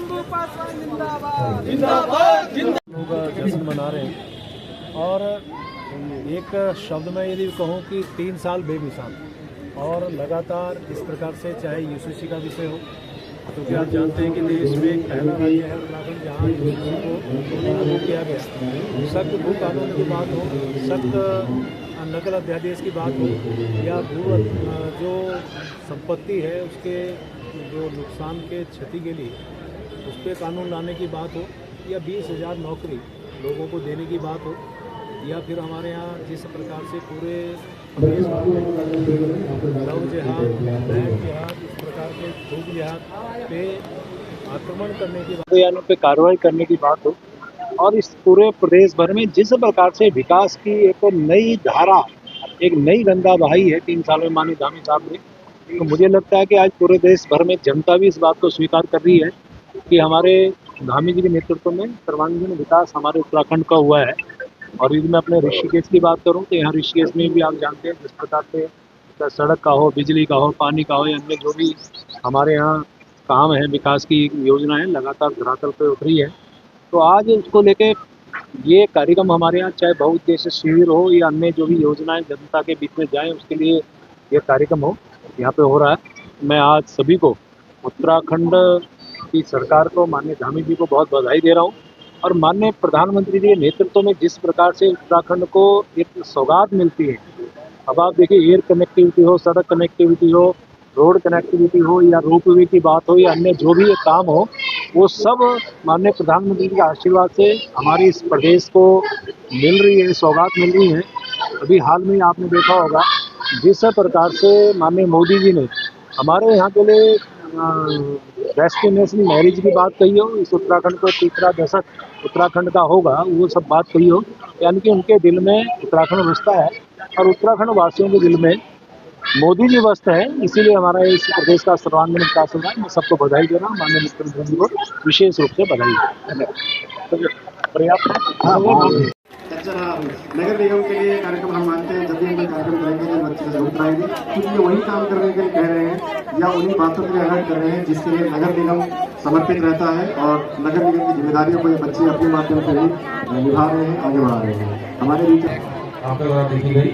लोग जश्न मना रहे हैं और एक शब्द में यदि कहूँ कि 3 साल बेमिसाल और लगातार इस प्रकार से चाहे यूसीसी का विषय हो, क्योंकि आप जानते हैं कि देश में एक पहला राज्य है उत्तराखंड जहाँ यूसीसी को लागू किया गया। सख्त भू कानून की बात हो, सख्त नकल अध्यादेश की बात हो, या भू जो संपत्ति है उसके जो नुकसान के क्षति के लिए उस पर कानून लाने की बात हो, या 20,000 नौकरी लोगों को देने की बात हो, या फिर हमारे यहाँ जिस प्रकार से पूरे देश लव जिहाद, लैंड जिहाद, इस प्रकार के भूख जिहाद पे आक्रमण करने की बात या उन पर कार्रवाई करने की बात हो, और इस पूरे प्रदेश भर में जिस प्रकार से विकास की एक नई धारा, एक नई गंगा बहाई है 3 साल में माननीय धामी साहब ने, तो मुझे लगता है कि आज पूरे देश भर में जनता भी इस बात को स्वीकार कर रही है कि हमारे धामी जी के नेतृत्व में सर्वांगीण विकास हमारे उत्तराखंड का हुआ है। और यदि मैं अपने ऋषिकेश की बात करूं तो यहाँ ऋषिकेश में भी आप जानते हैं जिस प्रकार से सड़क का हो, बिजली का हो, पानी का हो, या अन्य जो भी हमारे यहाँ काम है, विकास की योजनाएं लगातार धरातल पर उठ रही है। तो आज उसको लेके ये कार्यक्रम हमारे यहाँ चाहे बहुउद्देश्य शिविर हो या अन्य जो भी योजनाएं जनता के बीच में जाएं, उसके लिए ये कार्यक्रम हो यहाँ पे हो रहा है। मैं आज सभी को, उत्तराखंड की सरकार को, माननीय धामी जी को बहुत बधाई दे रहा हूँ, और माननीय प्रधानमंत्री जी के नेतृत्व में जिस प्रकार से उत्तराखंड को एक सौगात मिलती है। अब आप देखिए, एयर कनेक्टिविटी हो, सड़क कनेक्टिविटी हो, रोड कनेक्टिविटी हो, या रोपवे की बात हो, या अन्य जो भी ये काम हो, वो सब माननीय प्रधानमंत्री के आशीर्वाद से हमारे इस प्रदेश को मिल रही है, सौगात मिल रही है। अभी हाल में आपने देखा होगा जिस प्रकार से माननीय मोदी जी ने हमारे यहाँ के लिए डेस्टिनेशन मैरिज की बात कही हो, इस उत्तराखंड को तीसरा दशक उत्तराखंड का होगा, वो सब बात कही हो, यानी कि उनके दिल में उत्तराखंड बसता है और उत्तराखंड वासियों के दिल में मोदी जी बसते हैं। इसीलिए हमारा इस प्रदेश का सर्वांगीण विकास हो रहा है। मैं सबको बधाई दे रहा हूँ, माननीय मुख्यमंत्री जी को विशेष रूप से बधाई। पर्याप्त नगर निगम के लिए कार्यक्रम हम मानते हैं, जब भी हम कोई कार्यक्रम करेंगे तो बच्चे जरूर कराएंगे, क्योंकि ये वही काम करने के लिए कह रहे हैं या उन्हीं बातों के लिए अलर्ट कर रहे हैं जिसके लिए नगर निगम समर्पित रहता है, और नगर निगम की जिम्मेदारियों को ये बच्चे अपने माध्यम से ही निभा रहे हैं, आगे बढ़ा रहे हैं। हमारे बीच आपके द्वारा देखी गई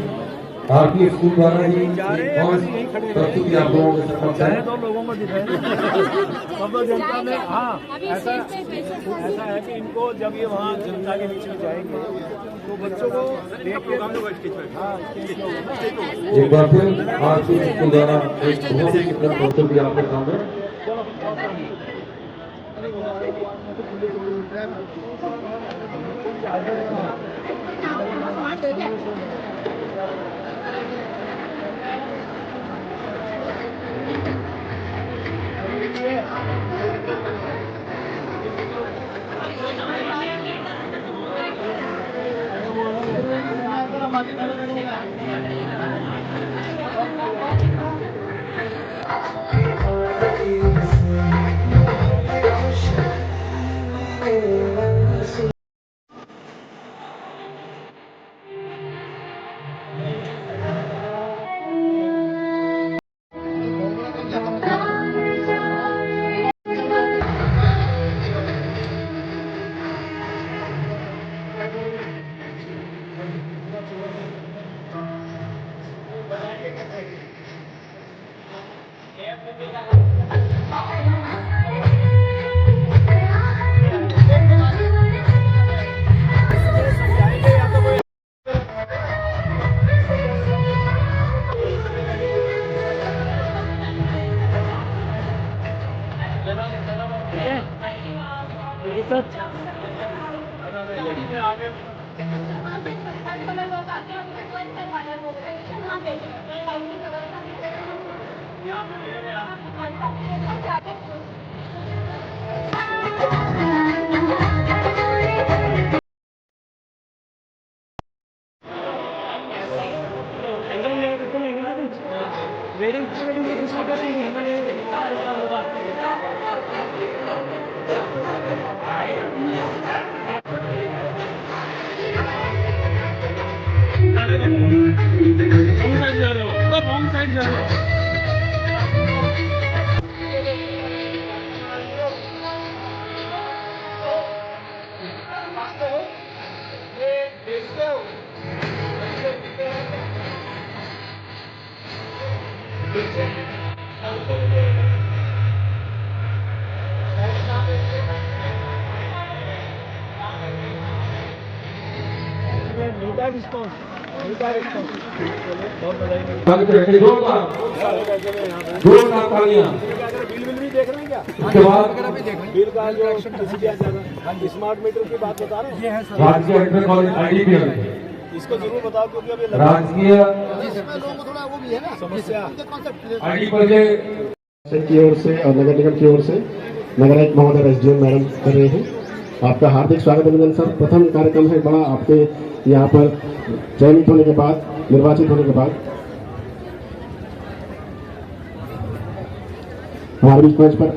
भारतीय स्कूल द्वारा ही प्रस्तुति आप लोगों के समक्ष है। दो लोगों को दिखाएं सब जनता में। हाँ, ऐसा है कि इनको जब ये वहाँ जनता के बीच में जाएंगे तो बच्चों को एक बार फिर भारतीय स्कूल द्वारा एक बहुत ही प्रस्तुति आपके सामने। बहुत बधाई। स्वागत करेंगे जोरदार तालियां। बिल भी देख रहे हैं क्या? इसके बाद बिल का जो स्मार्ट मीटर की बात बता रहे हैं, राजकीय इंटर कॉलेज IDPL इसको जरूर बताओ क्योंकि अभी राजकीय समस्या IDPL के की ओर से और नगर निगम की ओर से नगर आयुक्त महोदय SDM मैडम कर रहे हैं। आपका हार्दिक स्वागत अभिनंदन सर। प्रथम कार्यक्रम है बड़ा आपके यहाँ पर चयनित होने के बाद, निर्वाचित होने के बाद। हमारे बीच मंच पर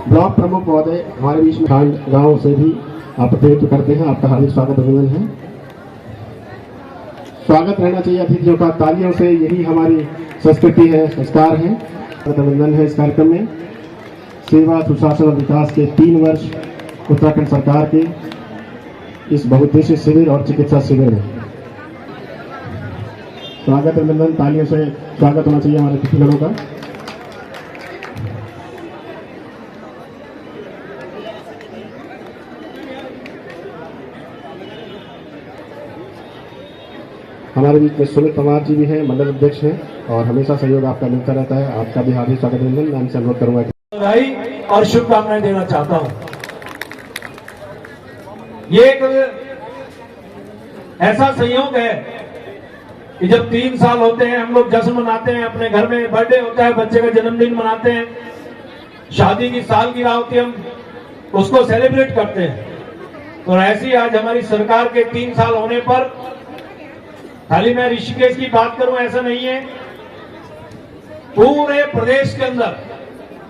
ब्लॉक प्रमुख महोदय हमारे बीच में खांड गांव से भी आप प्रतिनिधित्व करते हैं। आपका हार्दिक स्वागत अभिनंदन है। स्वागत रहना चाहिए अतिथियों का तालियों से, यही हमारी संस्कृति है, संस्कार है। अभिनंदन है इस कार्यक्रम में। सेवा सुशासन और विकास के 3 वर्ष उत्तराखंड सरकार के इस बहुउद्देशीय शिविर और चिकित्सा शिविर में स्वागत अभिनंदन, तालियों से स्वागत होना चाहिए हमारे अतिथिगणों का। हमारे बीच में सुमित पवार जी भी हैं, मंडल अध्यक्ष हैं और हमेशा सहयोग आपका मिलता रहता है। आपका भी हार्दिक स्वागत अभिनंदन। मैं इनसे अनुरोध करूंगा बधाई और शुभकामनाएं देना चाहता हूं। ये एक ऐसा संयोग है कि जब 3 साल होते हैं हम लोग जश्न मनाते हैं, अपने घर में बर्थडे होता है, बच्चे का जन्मदिन मनाते हैं, शादी की सालगिरह होती है, हम उसको सेलिब्रेट करते हैं। तो ऐसी आज हमारी सरकार के 3 साल होने पर खाली मैं ऋषिकेश की बात करूं ऐसा नहीं है, पूरे प्रदेश के अंदर,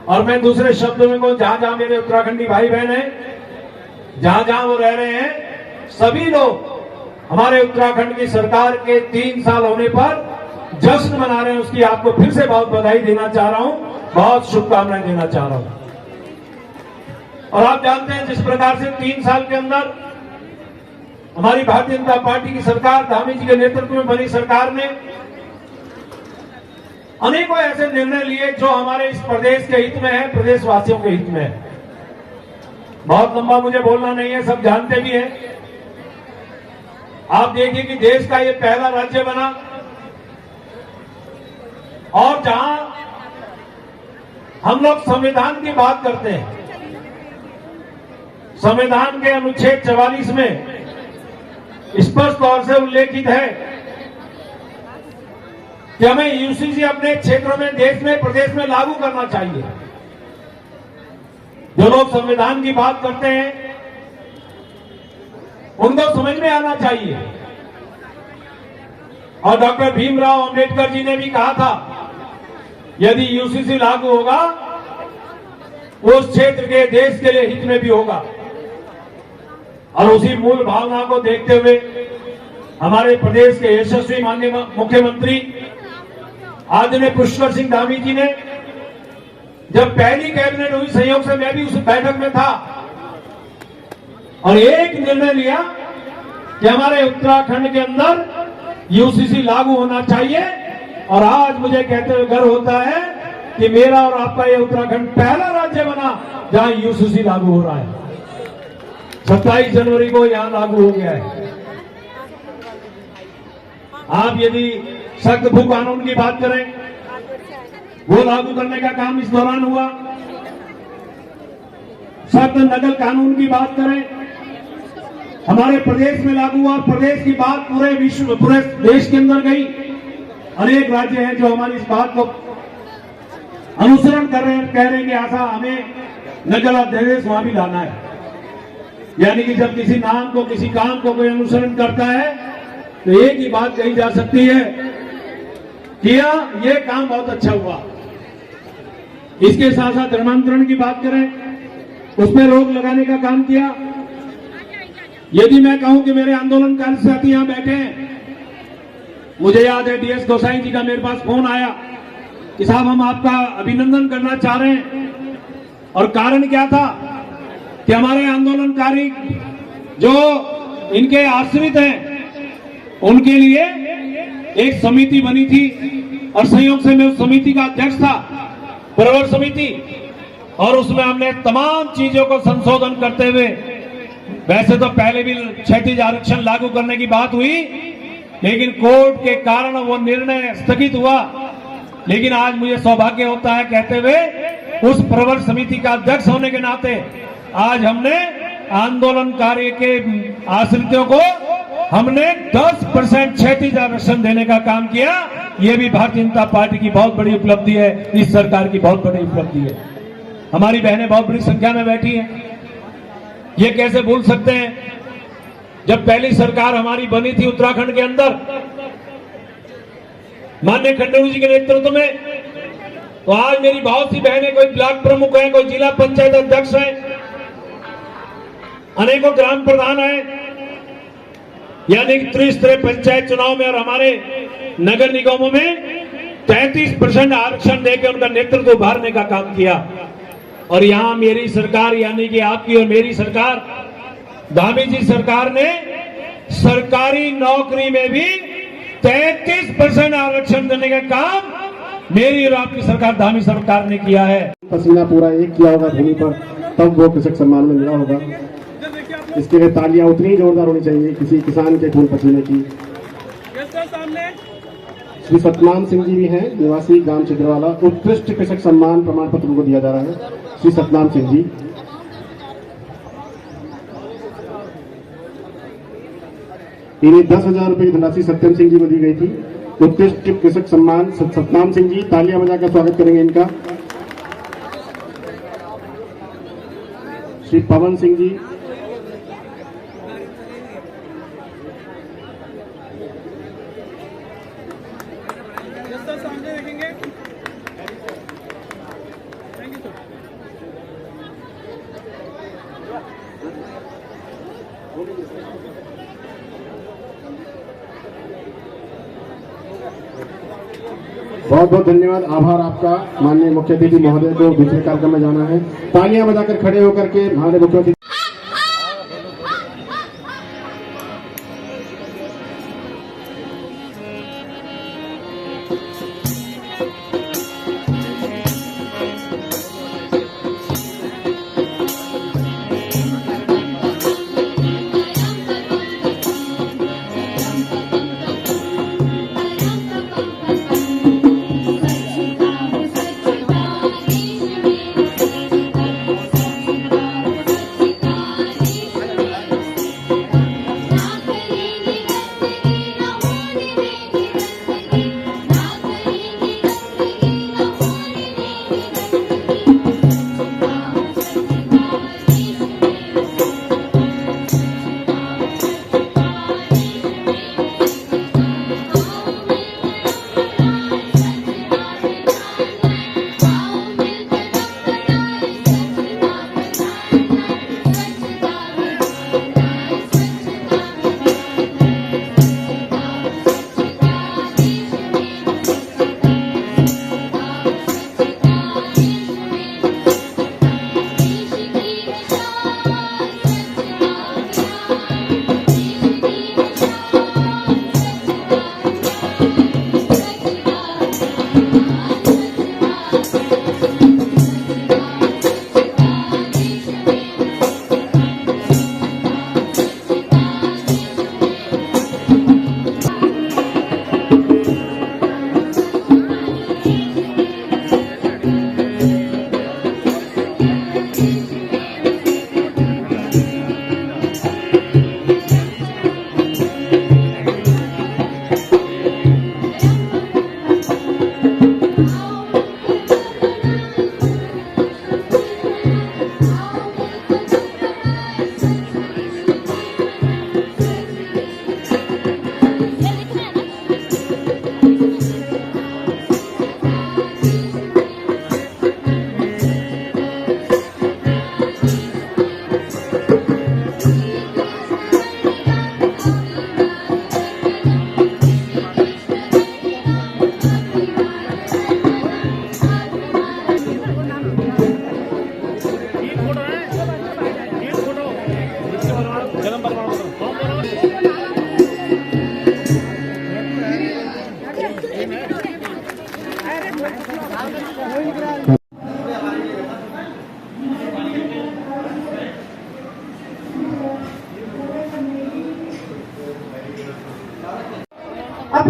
और मैं दूसरे शब्दों में कहूं जहां जहां मेरे उत्तराखंडी भाई बहन हैं, जहां जहां वो रह रहे हैं, सभी लोग हमारे उत्तराखंड की सरकार के 3 साल होने पर जश्न मना रहे हैं। उसकी आपको फिर से बहुत बधाई देना चाह रहा हूं, बहुत शुभकामनाएं देना चाह रहा हूं। और आप जानते हैं जिस प्रकार से 3 साल के अंदर हमारी भारतीय जनता पार्टी की सरकार, धामी जी के नेतृत्व में बनी सरकार ने अनेकों ऐसे निर्णय लिए जो हमारे इस प्रदेश के हित में है, प्रदेशवासियों के हित में है। बहुत लंबा मुझे बोलना नहीं है, सब जानते भी हैं। आप देखिए कि देश का ये पहला राज्य बना और जहां हम लोग संविधान की बात करते हैं, संविधान के अनुच्छेद 44 में स्पष्ट तौर से उल्लेखित है कि हमें यूसीसी अपने क्षेत्रों में, देश में, प्रदेश में लागू करना चाहिए। जो लोग संविधान की बात करते हैं उनको समझ में आना चाहिए। और डॉक्टर भीमराव अंबेडकर जी ने भी कहा था यदि यूसीसी लागू होगा उस क्षेत्र के, देश के लिए हित में भी होगा। और उसी मूल भावना को देखते हुए हमारे प्रदेश के यशस्वी माननीय मुख्यमंत्री आदरणीय पुष्कर सिंह धामी जी ने, जब पहली कैबिनेट हुई, संयोग से मैं भी उस बैठक में था, और एक निर्णय लिया कि हमारे उत्तराखंड के अंदर यूसीसी लागू होना चाहिए। और आज मुझे कहते हुए गर्व होता है कि मेरा और आपका ये उत्तराखंड पहला राज्य बना जहां यूसीसी लागू हो रहा है। 27 जनवरी को यहां लागू हो गया है। आप यदि सख्त भू कानून की बात करें, वो लागू करने का काम इस दौरान हुआ। सख्त नकल कानून की बात करें, हमारे प्रदेश में लागू हुआ। प्रदेश की बात पूरे विश्व, पूरे देश के अंदर गई। अनेक राज्य हैं जो हमारी इस बात को अनुसरण कर रहे हैं, कह रहे हैं कि ऐसा हमें नकल अध्यादेश वहां भी लाना है। यानी कि जब किसी नाम को, किसी काम को कोई अनुसरण करता है तो एक ही बात कही जा सकती है, किया, ये काम बहुत अच्छा हुआ। इसके साथ साथ धर्मांतरण की बात करें, उसमें रोक लगाने का काम किया। यदि मैं कहूं कि मेरे आंदोलनकारी साथी यहां बैठे हैं, मुझे याद है DS गोसाई जी का मेरे पास फोन आया कि साहब हम आपका अभिनंदन करना चाह रहे हैं। और कारण क्या था कि हमारे आंदोलनकारी जो इनके आश्रित हैं उनके लिए एक समिति बनी थी, और संयोग से मैं उस समिति का अध्यक्ष था, प्रवर समिति, और उसमें हमने तमाम चीजों को संशोधन करते हुए वैसे तो पहले भी क्षैतिज आरक्षण लागू करने की बात हुई, लेकिन कोर्ट के कारण वो निर्णय स्थगित हुआ। लेकिन आज मुझे सौभाग्य होता है कहते हुए उस प्रवर समिति का अध्यक्ष होने के नाते आज हमने आंदोलनकारी के आश्रितों को हमने 10% क्षैतिज आरक्षण देने का काम किया। ये भी भारतीय जनता पार्टी की बहुत बड़ी उपलब्धि है, इस सरकार की बहुत बड़ी उपलब्धि है। हमारी बहनें बहुत बड़ी संख्या में बैठी हैं। ये कैसे भूल सकते हैं, जब पहली सरकार हमारी बनी थी उत्तराखंड के अंदर माननीय खंडूरी जी के नेतृत्व में, तो आज मेरी बहुत सी बहनें कोई ब्लॉक प्रमुख हैं, कोई जिला पंचायत अध्यक्ष हैं, अनेकों ग्राम प्रधान हैं, यानी त्रिस्तरीय पंचायत चुनाव में और हमारे नगर निगमों में 33% आरक्षण देकर उनका नेतृत्व उभारने का काम किया। और यहां मेरी सरकार यानी कि आपकी और मेरी सरकार, धामी जी सरकार ने सरकारी नौकरी में भी 33% आरक्षण देने का काम मेरी और आपकी सरकार, धामी सरकार ने किया है। पसीना पूरा एक किया होगा भूमि पर, तब वो कृषक सम्मान में मिला होगा। इसके लिए तालियां उतनी ही जोरदार होनी चाहिए किसी किसान के खून पसीने की। श्री सतनाम सिंह जी भी हैं, निवासी गांव चित्रवाला। उत्कृष्ट कृषक सम्मान प्रमाण पत्र उनको दिया जा रहा है। श्री सतनाम सिंह जी, इन्हें 10,000 रुपए की धनराशि सत्यम सिंह जी को दी गई थी। उत्कृष्ट कृषक सम्मान सतनाम सिंह जी, तालियां बजाकर स्वागत करेंगे इनका। श्री पवन सिंह जी, बहुत बहुत धन्यवाद, आभार आपका। माननीय मुख्य अतिथि महोदय को दूसरे कार्यक्रम में जाना है। तालियां बजाकर खड़े होकर के हमारे मुख्यमंत्री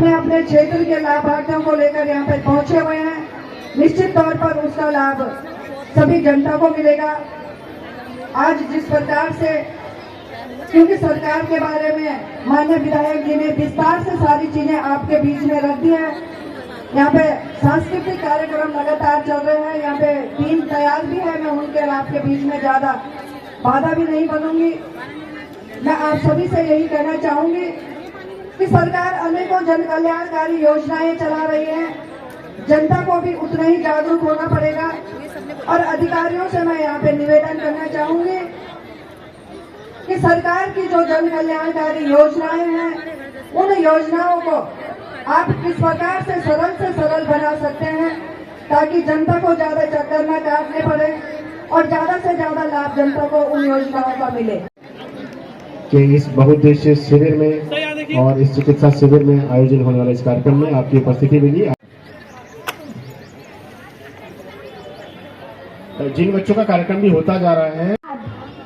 अपने अपने क्षेत्र के लाभार्थियों को लेकर यहाँ पे पहुंचे हुए हैं। निश्चित तौर पर उसका लाभ सभी जनता को मिलेगा। आज जिस प्रकार से, क्योंकि सरकार के बारे में माननीय विधायक जी ने विस्तार से सारी चीजें आपके बीच में रख दी है। यहाँ पे सांस्कृतिक कार्यक्रम लगातार चल रहे हैं, यहाँ पे टीम तैयार भी है। मैं उनके आपके बीच में ज्यादा बाधा भी नहीं बनूंगी। मैं आप सभी से यही कहना चाहूंगी कि सरकार अनेकों जन कल्याणकारी योजनाएं चला रही है, जनता को भी उतना ही जागरूक होना पड़ेगा। और अधिकारियों से मैं यहाँ पे निवेदन करना चाहूंगी कि सरकार की जो जन कल्याणकारी योजनाएं हैं, उन योजनाओं को आप किस प्रकार से सरल बना सकते हैं ताकि जनता को ज्यादा चक्कर न काटने पड़े और ज्यादा से ज्यादा लाभ जनता को उन योजनाओं का मिले। कि इस बहुउद्देशीय शिविर में और इस चिकित्सा शिविर में आयोजन होने वाले इस कार्यक्रम में आपकी उपस्थिति मिली। जिन बच्चों का कार्यक्रम भी होता जा रहा है,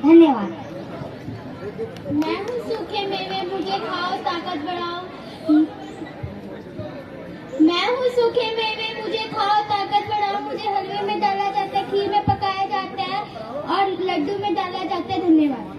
धन्यवाद। मैं हूँ सूखे मेवे मुझे खाओ ताकत बढ़ाओ। मैं हूँ सूखे मेवे मुझे खाओ ताकत बढ़ाओ। मुझे हलवे में डाला जाता है, खीर में पकाया जाता है और लड्डू में डाला जाता है। धन्यवाद।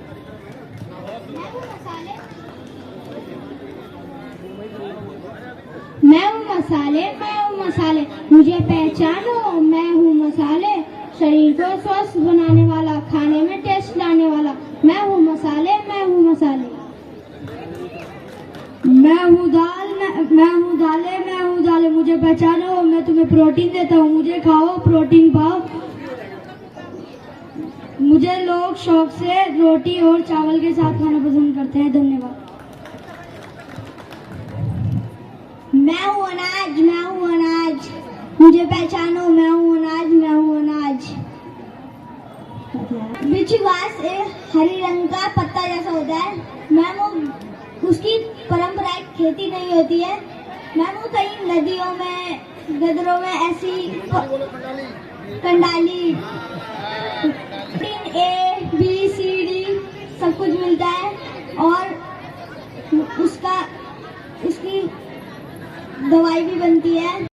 मैं हूँ मसाले, मैं हूँ मसाले मुझे पहचानो। मैं हूँ मसाले, शरीर को स्वस्थ बनाने वाला, खाने में टेस्ट लाने वाला। मैं हूँ मसाले, मैं हूँ मसाले। मैं हूँ दालें मुझे पहचानो। मैं तुम्हें प्रोटीन देता हूँ, मुझे खाओ प्रोटीन पाओ। मुझे लोग शौक से रोटी और चावल के साथ खाना पसंद करते हैं। धन्यवाद। मैं हूँ अनाज मुझे पहचानो। मैं हूँ अनाज। बिच्छू घास एक हरी रंग का पत्ता जैसा होता है। मैं उसकी पारंपरिक खेती नहीं होती है। मैं कई नदियों में, गदरों में ऐसी कंडाली, A, B, C, D सब कुछ मिलता है और उसकी दवाई भी बनती है।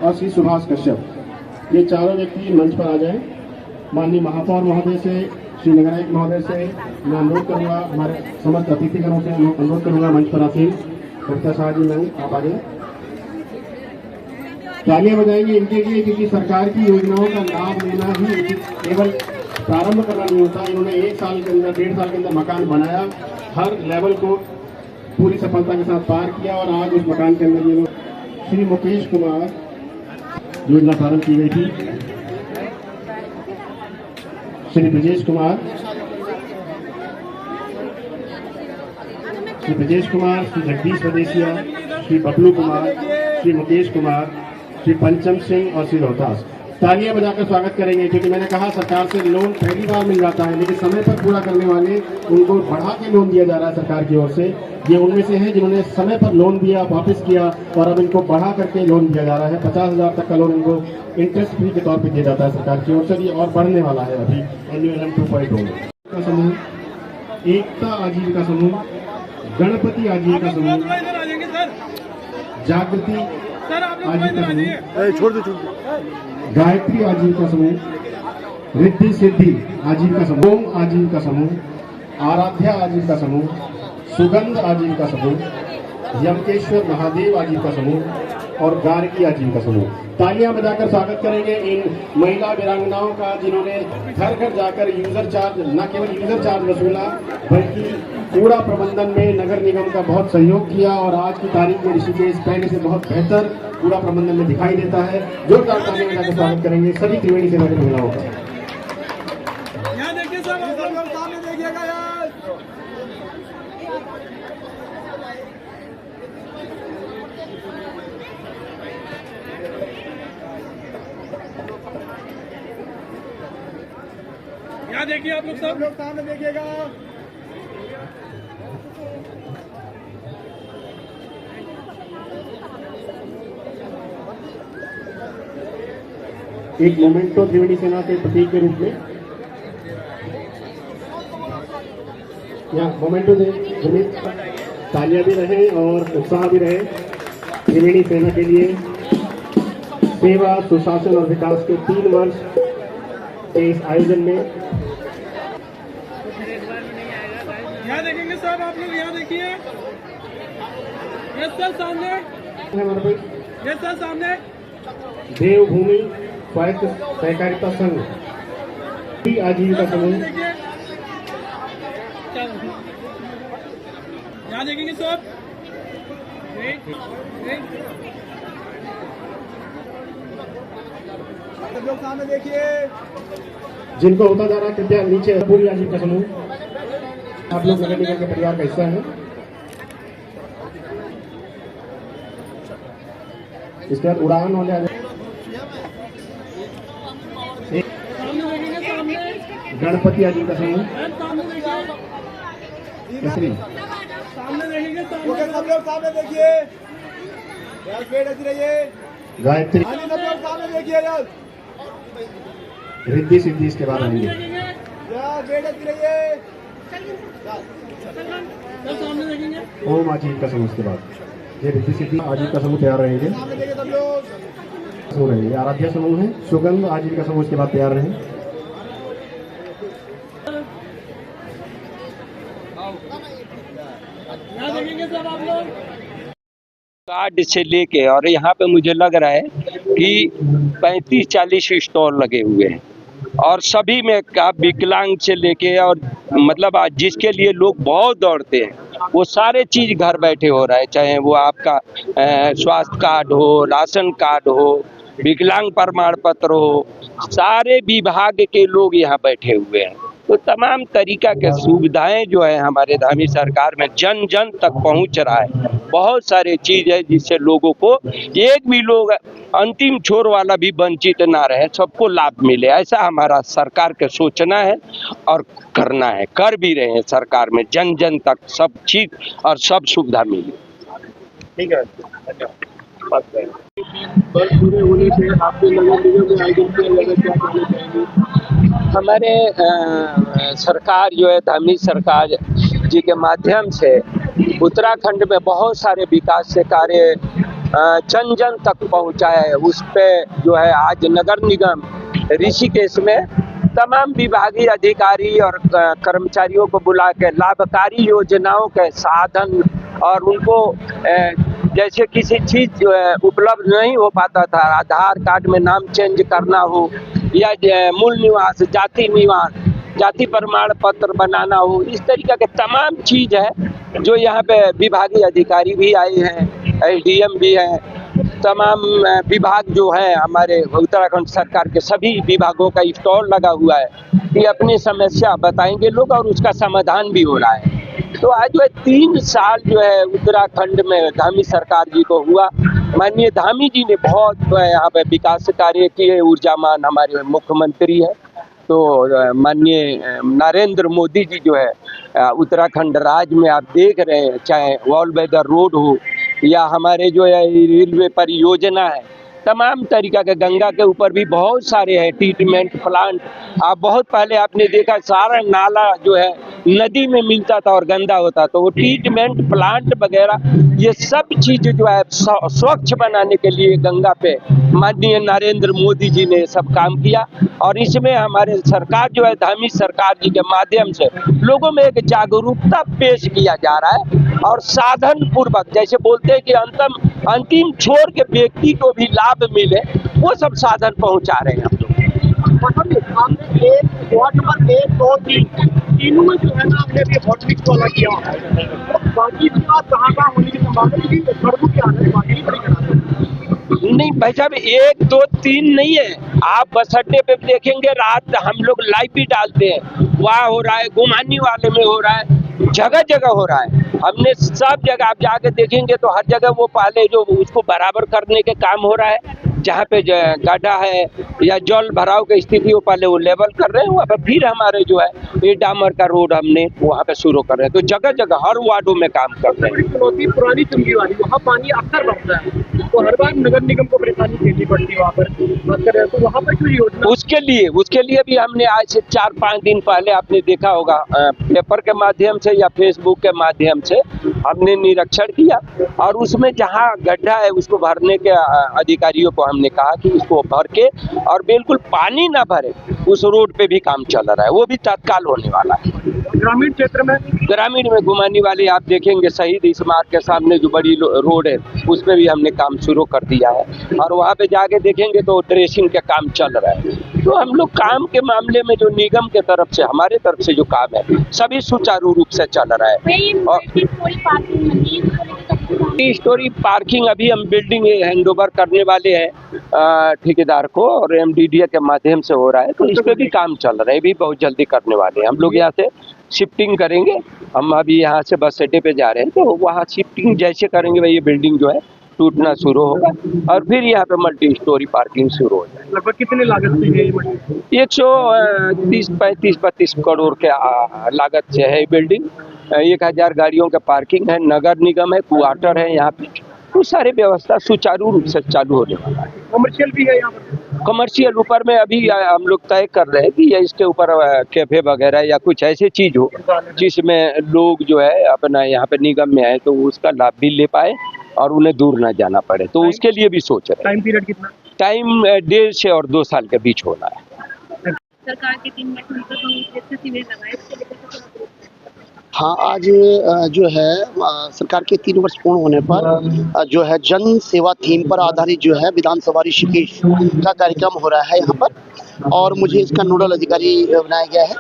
और श्री सुभाष कश्यप, ये चारों व्यक्ति मंच पर आ जाएं। माननीय महापौर महोदय से, श्री नगर आयुक्त महोदय से मैं अनुरोध करूंगा, हमारे समस्त अतिथिगणों से अनुरोध करूंगा मंच पर आसीन डॉक्टर शाह जी मैम आप आ जाए। तालियां बजाएंगे इनके लिए, क्योंकि सरकार की योजनाओं का लाभ लेना ही केवल प्रारंभ करना नहीं होता। इन्होंने 1 साल के अंदर, 1.5 साल के अंदर मकान बनाया, हर लेवल को पूरी सफलता के साथ पार किया और आज उस मकान के अंदर ये श्री मुकेश कुमार योजना प्रारंभ की गई थी। श्री ब्रजेश कुमार, श्री जगदीश मदेशिया, श्री बबलू कुमार, श्री मुकेश कुमार, श्री पंचम सिंह और श्री रोहतास। तालियां बजाकर स्वागत करेंगे, क्योंकि मैंने कहा सरकार से लोन पहली बार मिल जाता है, लेकिन समय पर पूरा करने वाले उनको बढ़ा के लोन दिया जा रहा है सरकार की ओर से। ये उनमें से हैं जिन्होंने समय पर लोन दिया, वापस किया और अब इनको बढ़ा करके लोन दिया जा रहा है। 50,000 तक का लोन इनको इंटरेस्ट फ्री के तौर पर दिया जाता है सरकार की ओर से। ये और बढ़ने वाला है अभी एनयूएलएम 2.0 का समूह, एकता आजीविका समूह, गणपति आजीविका समूह, जागृति आजीविका समूह, गायत्री आजीविका समूह, रिद्धि सिद्धि आजीविका समूह, ओम आजीविका समूह, आराध्या आजीविका समूह, सुगंध आजीविका समूह, यमकेश्वर महादेव आजीविका समूह और गार्गी आजीविका समूह। तालियां बजाकर स्वागत करेंगे इन महिला वीरांगनाओं का, जिन्होंने घर घर जाकर यूजर चार्ज, न केवल यूजर चार्ज वसूला बल्कि कूड़ा प्रबंधन में नगर निगम का बहुत सहयोग किया और आज की तारीख में ऋषिकेश पहले से बहुत बेहतर कूड़ा प्रबंधन में दिखाई देता है। जोरदार तालियां बजाकर स्वागत करेंगे सभी त्रिवेणी सेना की महिलाओं का। यहाँ देखिए सब, सामने देखिएगा यार। यहाँ देखिए आप लोग, सब लोग सामने देखिएगा। एक मोमेंटो त्रिवेणी सेना के प्रतीक के रूप में यहाँ मोमेंटो दे, तालियां भी रहे और उत्साह भी रहे। त्रिवेणी सेना के लिए सेवा, सुशासन और विकास के 3 वर्ष के इस आयोजन में यहाँ देखेंगे साहब, आप लोग यहाँ देखिए। यस सर, सामने। यस सर, सामने। देवभूमि स्वायत्त सहकारिता संघ आजीविका समूह, यहाँ देखेंगे सब। सब लोग सामने देखिए। जिनको होता जा रहा है कृपया नीचे। पूरी आजीविका समूह, आप लोग नगर निगम के परिवार का हिस्सा हैं। इसके बाद उड़ान होने गणपति आजीविका समूह, केसरी सामने देखेंगे, सब लोग सामने देखिए। गायत्री, सब लोग सामने देखिए। रिद्धि सिद्धि इसके बाद आएंगे। सामने देखेंगे। ओम आजीविका समूह इसके बाद ये रिद्धि सिद्धि आजीविका समूह तैयार रहेंगे। समूह रहेंगे। आराध्या समूह है, सुगंध आजीविका समूह इसके बाद तैयार रहे। यहाँ देखेंगे सब आप लोग। कार्ड से लेके और यहाँ पे मुझे लग रहा है कि 35-40 स्टॉल लगे हुए हैं और सभी में का विकलांग से लेके और मतलब आज जिसके लिए लोग बहुत दौड़ते हैं वो सारे चीज घर बैठे हो रहा है, चाहे वो आपका स्वास्थ्य कार्ड हो, राशन कार्ड हो, विकलांग प्रमाण पत्र हो, सारे विभाग के लोग यहाँ बैठे हुए हैं। तो तमाम तरीका के सुविधाएं जो है हमारे धामी सरकार में जन जन तक पहुंच रहा है। बहुत सारे चीज है जिससे लोगों को एक भी लोग अंतिम छोर वाला भी वंचित ना रहे, सबको लाभ मिले, ऐसा हमारा सरकार के सोचना है और करना है। कर भी रहे हैं सरकार में, जन जन तक सब चीज और सब सुविधा मिले। ठीक है। पूरे होने से आपके नगर निगम में आयोजन किया जाएगा, क्या कहना चाहेंगे? हमारे सरकार जो है धामी सरकार जी के माध्यम से उत्तराखंड में बहुत सारे विकास के कार्य जन जन तक पहुंचाया है। उस पे जो है आज नगर निगम ऋषिकेश में तमाम विभागीय अधिकारी और कर्मचारियों को बुला के लाभकारी योजनाओं के साधन और उनको जैसे किसी चीज जो है उपलब्ध नहीं हो पाता था, आधार कार्ड में नाम चेंज करना हो या मूल निवास, जाति प्रमाण पत्र बनाना हो, इस तरीके के तमाम चीज है जो यहाँ पे विभागीय अधिकारी भी आए हैं, एसडीएम भी हैं, तमाम विभाग जो है हमारे उत्तराखंड सरकार के सभी विभागों का स्टॉल लगा हुआ है कि अपनी समस्या बताएंगे लोग और उसका समाधान भी हो रहा है। तो आज जो है 3 साल जो है उत्तराखंड में धामी सरकार जी को हुआ। माननीय धामी जी ने बहुत यहाँ पे विकास कार्य किए। ऊर्जामान हमारे मुख्यमंत्री है, तो माननीय नरेंद्र मोदी जी जो है उत्तराखंड राज्य में आप देख रहे हैं, चाहे ऑल वेदर रोड हो या हमारे जो है रेलवे परियोजना है, तमाम तरीका के गंगा के ऊपर भी बहुत सारे हैं ट्रीटमेंट प्लांट। आप बहुत पहले आपने देखा सारा नाला जो है नदी में मिलता था और गंदा होता, तो वो ट्रीटमेंट प्लांट वगैरह ये सब चीज जो है स्वच्छ बनाने के लिए गंगा पे माननीय नरेंद्र मोदी जी ने सब काम किया। और इसमें हमारे सरकार जो है धामी सरकार जी के माध्यम से लोगों में एक जागरूकता पेश किया जा रहा है और साधन पूर्वक, जैसे बोलते हैं कि अंतिम छोर के व्यक्ति को भी लाभ मिले, वो सब साधन पहुंचा रहे हैं हम लोग। वार्ड नंबर 1, 2, 3 तीनों में जो है ना आपने भी हॉट मिक्स वाला किया है, तो बाकी कहाँ होने की संभावना है? सड़कों के आने बाकी बड़ी नहीं भाई साहब, 1, 2, 3 नहीं है। आप बस अड्डे पे देखेंगे, रात हम लोग लाइव भी डालते हैं, वहाँ हो रहा है, गुमानी वाले में हो रहा है, जगह जगह हो रहा है। हमने सब जगह आप जाके देखेंगे तो हर जगह वो पहले जो उसको बराबर करने के काम हो रहा है। जहाँ पे गड्ढा है या जल भराव की स्थिति हो पहले वो लेवल कर रहे हैं, वहाँ पर फिर हमारे जो है ये डामर का रोड हमने वहाँ पे शुरू कर रहे हैं। तो जगह जगह हर वार्डों में काम कर रहे हैं। चुनौती पुरानी चुंगी वाली, वहाँ पानी अक्सर बढ़ता है तो हर बार नगर निगम को परेशानी झेलनी पड़ती है। वहाँ पर बात करें तो वहाँ पर क्यों योजना, उसके लिए भी हमने आज से 4-5 दिन पहले आपने देखा होगा पेपर के माध्यम से या फेसबुक के माध्यम से हमने निरीक्षण किया और उसमें जहाँ गड्ढा है उसको भरने के अधिकारियों को हमने कहा कि इसको भर के और बिल्कुल पानी ना भरे उस रोड पे भी काम चल रहा है, वो भी तत्काल होने वाला है। ग्रामीण क्षेत्र में घुमाने वाले आप देखेंगे शहीद स्मारक के सामने जो बड़ी रोड है उस पे भी हमने काम शुरू कर दिया है और वहाँ पे जाके देखेंगे तो ड्रेसिंग का काम चल रहा है। तो हम लोग काम के मामले में जो निगम के तरफ से हमारे तरफ से जो काम है सभी सुचारू रूप से चल रहा है। और स्टोरी पार्किंग अभी हम बिल्डिंग हैंडओवर करने वाले हैं ठेकेदार को और MDDA के माध्यम से हो रहा है, तो इस पे भी काम चल रहा है, भी बहुत जल्दी करने वाले हैं। हम लोग यहाँ से शिफ्टिंग करेंगे, हम अभी यहाँ से बस अड्डे पे जा रहे हैं तो वहाँ शिफ्टिंग जैसे करेंगे वही ये बिल्डिंग जो है टूटना शुरू होगा और फिर यहाँ पे मल्टी स्टोरी पार्किंग शुरू हो जाएगी। लगभग कितने लागत से है ये? 130-35 करोड़ के लागत से है बिल्डिंग। 1000 गाड़ियों का पार्किंग है, नगर निगम है, क्वार्टर है, यहाँ पे तो सारी व्यवस्था सुचारू रूप से चालू होने वाला है। कमर्शियल भी है यहाँ पर? कमर्शियल ऊपर में अभी हम लोग तय कर रहे हैं कि इसके ऊपर कैफे वगैरह या कुछ ऐसी चीज हो जिसमें लोग जो है अपना यहाँ पे निगम में आए तो उसका लाभ भी ले पाए और उन्हें दूर ना जाना पड़े, तो उसके लिए भी सोच रहे हैं। टाइम पीरियड कितना? टाइम 1.5 से और 2 साल के बीच होना है। सरकार के 3 वर्ष हाँ, आज जो है सरकार के 3 वर्ष पूर्ण होने पर जो है जन सेवा थीम पर आधारित जो है विधानसभा ऋषिकेश का कार्यक्रम हो रहा है यहाँ पर और मुझे इसका नोडल अधिकारी बनाया गया है।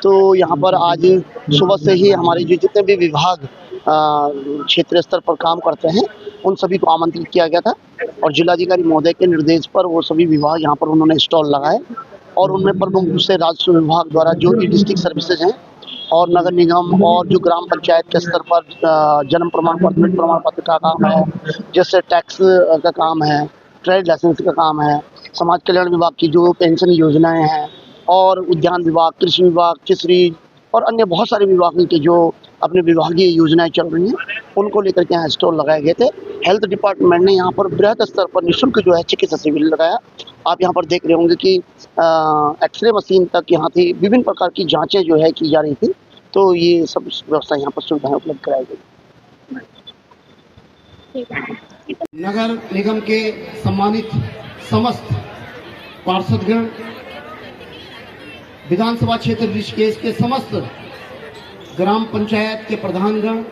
तो यहाँ पर आज सुबह से ही हमारे जो जितने भी विभाग क्षेत्रीय स्तर पर काम करते हैं उन सभी को आमंत्रित किया गया था और जिलाधिकारी महोदय के निर्देश पर वो सभी विभाग यहाँ पर उन्होंने स्टॉल लगाए और उनमें प्रमुख रूप से राजस्व विभाग द्वारा जो भी डिस्ट्रिक्ट सर्विसेज हैं और नगर निगम और जो ग्राम पंचायत के स्तर पर जन्म प्रमाण पत्र, मृत्यु प्रमाण पत्र का काम है, जैसे टैक्स का काम है, ट्रेड लाइसेंस का काम है, समाज कल्याण विभाग की जो पेंशन योजनाएं हैं और उद्यान विभाग, कृषि विभाग, फिशरी और अन्य बहुत सारे विभागों के जो अपने विभागीय योजनाएं चल रही हैं उनको लेकर के यहाँ स्टॉल लगाए गए थे। हेल्थ डिपार्टमेंट ने यहाँ पर बृहद स्तर पर निःशुल्क जो है चिकित्सा शिविर लगाया। आप यहाँ पर देख रहे होंगे कि एक्सरे मशीन तक यहाँ थी, विभिन्न प्रकार की जांचें जो है की जा रही थी, तो ये सब व्यवस्था यहाँ पर सुविधाएं उपलब्ध कराई गई। नगर निगम के सम्मानित समस्त पार्षदगण, विधानसभा क्षेत्र ऋषिकेश के समस्त ग्राम पंचायत के प्रधानगण,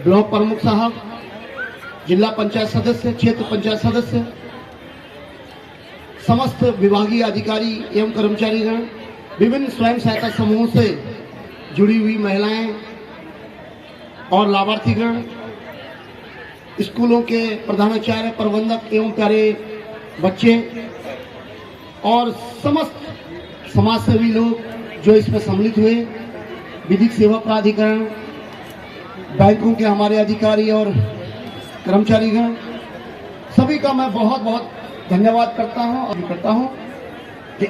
ब्लॉक प्रमुख साहब, जिला पंचायत सदस्य, क्षेत्र पंचायत सदस्य, समस्त विभागीय अधिकारी एवं कर्मचारीगण, विभिन्न स्वयं सहायता समूहों से जुड़ी हुई महिलाएं और लाभार्थीगण, स्कूलों के प्रधानाचार्य, प्रबंधक एवं प्यारे बच्चे और समस्त समाजसेवी लोग जो इसमें सम्मिलित हुए, विधिक सेवा प्राधिकरण, बैंकों के हमारे अधिकारी और कर्मचारीगण, सभी का मैं बहुत बहुत धन्यवाद करता हूं कि